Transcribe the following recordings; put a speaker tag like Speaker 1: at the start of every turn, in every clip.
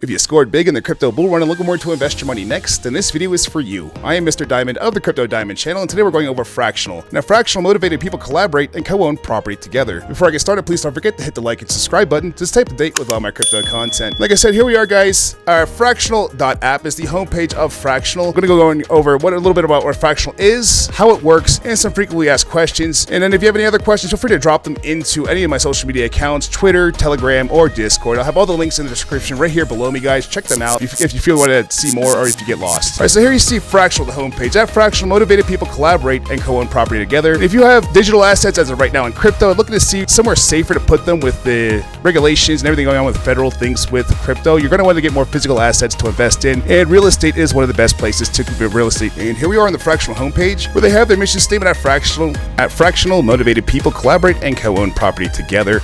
Speaker 1: If you scored big in the crypto bull run and looking more to invest your money next, then this video is for you. I am Mr. Diamond of the Crypto Diamond channel, and today we're going over Fractional. Now, Fractional motivated people collaborate and co-own property together. Before I get started, please don't forget to hit the like and subscribe button to stay up to date with all my crypto content. Like I said, here we are, guys. Fractional.app is the homepage of Fractional. I'm going to go going over a little bit about what Fractional is, how it works, and some frequently asked questions. And then if you have any other questions, feel free to drop them into any of my social media accounts, Twitter, Telegram, or Discord. I'll have all the links in the description right here below me, guys. Check them out if you feel you want to see more or if you get lost. All right, so here you see Fractional, the homepage. At Fractional, motivated people collaborate and co-own property together. And if you have digital assets as of right now in crypto and looking to see somewhere safer to put them with the regulations and everything going on with federal things with crypto, you're going to want to get more physical assets to invest in. And real estate is one of the best places to commit real estate. And here we are on the Fractional homepage where they have their mission statement at Fractional, motivated people collaborate and co-own property together.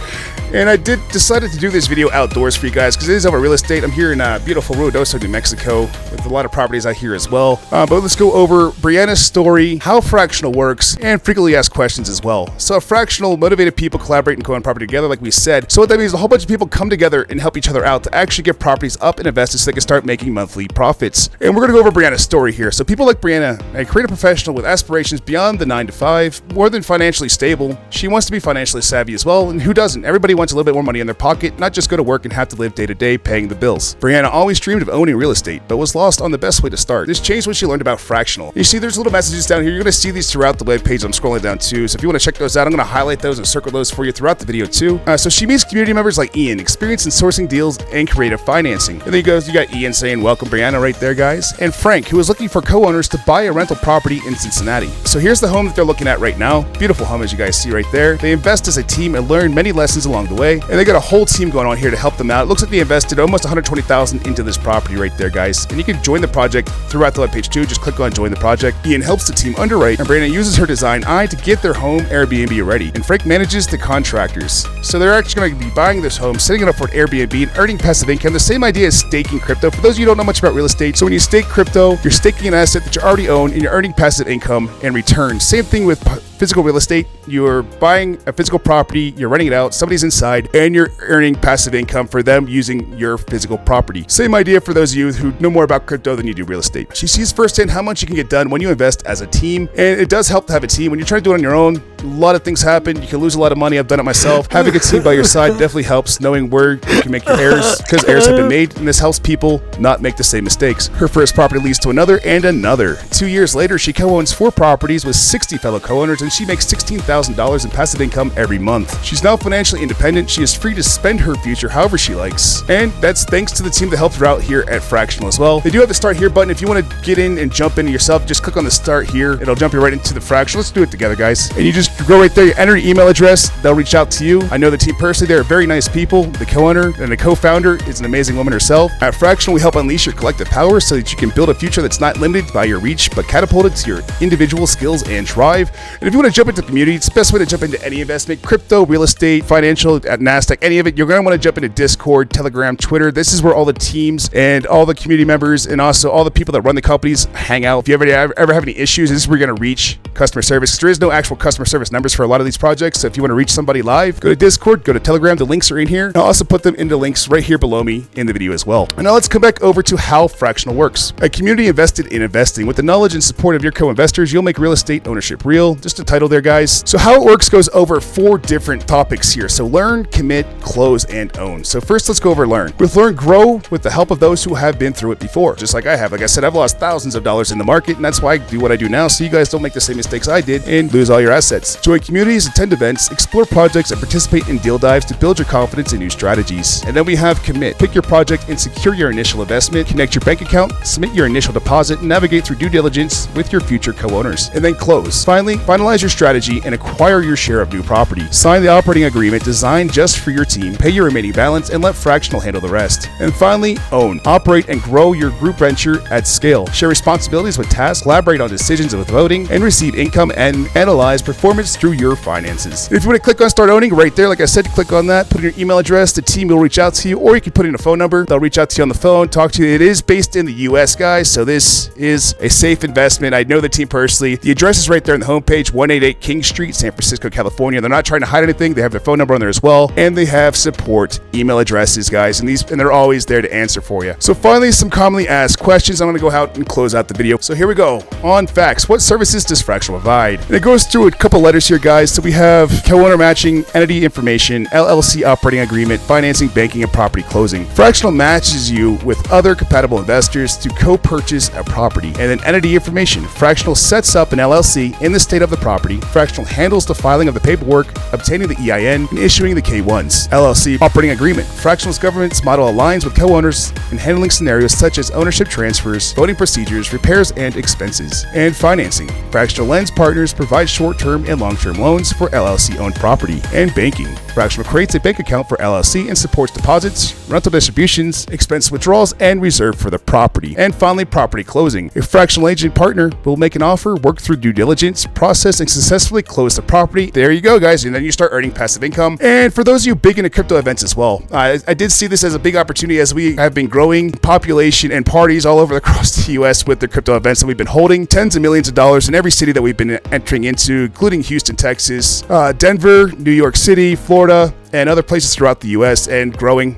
Speaker 1: And I decided to do this video outdoors for you guys because it is over real estate. I'm here in beautiful Ruidoso, New Mexico, with a lot of properties out here as well. But let's go over Brianna's story, how Fractional works, and frequently asked questions as well. So Fractional motivated people collaborate and co-own property together, like we said. So what that means is a whole bunch of people come together and help each other out to actually get properties up and invested so they can start making monthly profits. And we're going to go over Brianna's story here. So people like Brianna, a creative professional with aspirations beyond the 9-to-5, more than financially stable. She wants to be financially savvy as well, and who doesn't? Everybody wants a little bit more money in their pocket, not just go to work and have to live day to day paying the bills. Brianna always dreamed of owning real estate, but was lost on the best way to start. This changed when she learned about Fractional. You see, there's little messages down here. You're going to see these throughout the web page. I'm scrolling down too, so if you want to check those out, I'm going to highlight those and circle those for you throughout the video too. So she meets community members like Ian, experienced in sourcing deals and creative financing. And then you got Ian saying, "Welcome, Brianna," right there, guys. And Frank, who is looking for co-owners to buy a rental property in Cincinnati. So here's the home that they're looking at right now. Beautiful home, as you guys see right there. They invest as a team and learn many lessons along the way, and they got a whole team going on here to help them out. It looks like they invested almost $120,000 into this property right there, guys. And you can join the project throughout the webpage too. Just click on join the project. Ian helps the team underwrite, and Brianna uses her design eye to get their home Airbnb ready. And Frank manages the contractors. So they're actually going to be buying this home, setting it up for an Airbnb, and earning passive income. The same idea as staking crypto. For those of you who don't know much about real estate, so when you stake crypto, you're staking an asset that you already own, and you're earning passive income and return. Same thing with physical real estate. You're buying a physical property, you're renting it out, somebody's inside, and you're earning passive income for them using your physical property. Same idea for those of you who know more about crypto than you do real estate. She sees firsthand how much you can get done when you invest as a team, and it does help to have a team. When you're trying to do it on your own, a lot of things happen. You can lose a lot of money. I've done it myself. Having a team by your side definitely helps, knowing where you can make your errors, because errors have been made, and this helps people not make the same mistakes. Her first property leads to another and another. 2 years later, she co-owns 4 properties with 60 fellow co-owners, and she makes $16,000 in passive income every month. She's now financially independent. She is free to spend her future however she likes. And that's thanks to the team that helped her out here at Fractional as well. They do have the start here button. If you want to get in and jump in yourself, just click on the start here. It'll jump you right into the Fractional. Let's do it together, guys. And you just go right there, you enter your email address, they'll reach out to you. I know the team personally. They're very nice people. The co-owner and the co-founder is an amazing woman herself. At Fractional, we help unleash your collective power so that you can build a future that's not limited by your reach, but catapulted to your individual skills and drive. And if you want to jump into the community, it's the best way to jump into any investment, crypto, real estate, financial, at NASDAQ, any of it. You're going to want to jump into Discord, Telegram, Twitter. This is where all the teams and all the community members and also all the people that run the companies hang out. If you ever have any issues, this is where you're going to reach customer service. There is no actual customer service numbers for a lot of these projects. So if you want to reach somebody live, go to Discord, go to Telegram. The links are in here. I'll also put them into links right here below me in the video as well. And now let's come back over to how Fractional works. A community invested in investing. With the knowledge and support of your co-investors, you'll make real estate ownership real. Just a title there, guys. So how it works goes over 4 different topics here. So learn, commit, close, and own. So first, let's go over learn. With learn, grow with the help of those who have been through it before. Just like I have. Like I said, I've lost thousands of dollars in the market, and that's why I do what I do now, so you guys don't make the same mistakes I did and lose all your assets. Join communities, attend events, explore projects, and participate in deal dives to build your confidence in new strategies. And then we have commit. Pick your project and secure your initial investment, connect your bank account, submit your initial deposit, and navigate through due diligence with your future co-owners. And then close. Finally, finalize your strategy and acquire your share of new property. Sign the operating agreement designed just for your team, pay your remaining balance, and let Fractional handle the rest. And finally, own. Operate and grow your group venture at scale. Share responsibilities with tasks, collaborate on decisions with voting, and receive income and analyze performance through your finances. If you want to click on start owning right there, like I said, click on that, put in your email address, the team will reach out to you, or you can put in a phone number. They'll reach out to you on the phone, talk to you. It is based in the US, guys, so this is a safe investment. I know the team personally. The address is right there on the homepage, 188 King Street, San Francisco, California. They're not trying to hide anything. They have their phone number on there as well, and they have support email addresses, guys, and they're always there to answer for you. So finally, some commonly asked questions. I'm going to go out and close out the video. So here we go. On facts, what services does Fractional provide? And it goes through a couple letters here, guys. So we have co-owner matching, entity information, LLC operating agreement, financing, banking, and property closing. Fractional matches you with other compatible investors to co-purchase a property. And then entity information. Fractional sets up an LLC in the state of the property. Fractional handles the filing of the paperwork, obtaining the EIN, and issuing the K-1s. LLC operating agreement. Fractional's governance model aligns with co-owners in handling scenarios such as ownership transfers, voting procedures, repairs, and expenses. And financing. Fractional lends partners provide short-term and long-term loans for LLC-owned property. And banking. Fractional creates a bank account for LLC and supports deposits, rental distributions, expense withdrawals, and reserve for the property. And finally, property closing. A fractional agent partner will make an offer, work through due diligence, process, and successfully close the property. There you go, guys, and then you start earning passive income. And for those of you big into crypto events as well, I did see this as a big opportunity as we have been growing population and parties all over across the U.S. with the crypto events that we've been holding. Tens of millions of dollars in every city that we've been entering into, including Houston, Texas, Denver, New York City, Florida, and other places throughout the U.S. and growing.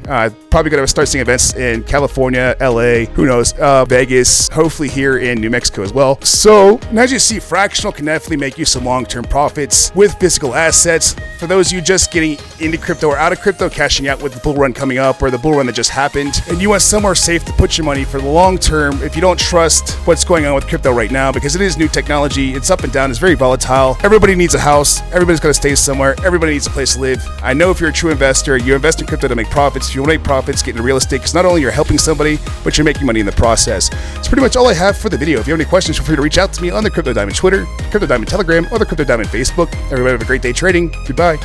Speaker 1: Probably going to start seeing events in California, LA, who knows, Vegas, hopefully here in New Mexico as well. So, and as you see, Fractional can definitely make you some long-term profits with physical assets. For those of you just getting into crypto or out of crypto, cashing out with the bull run coming up or the bull run that just happened, and you want somewhere safe to put your money for the long term if you don't trust what's going on with crypto right now, because it is new technology, it's up and down, it's very volatile. Everybody needs a house, everybody's got to stay somewhere, everybody needs a place to live. I know if you're a true investor, you invest in crypto to make profits. If you want to make profits, get into real estate, because not only you're helping somebody, but you're making money in the process. That's pretty much all I have for the video. If you have any questions, feel free to reach out to me on the Crypto Diamond Twitter, Crypto Diamond Telegram, or the Crypto Diamond Facebook. Everybody have a great day trading. Goodbye.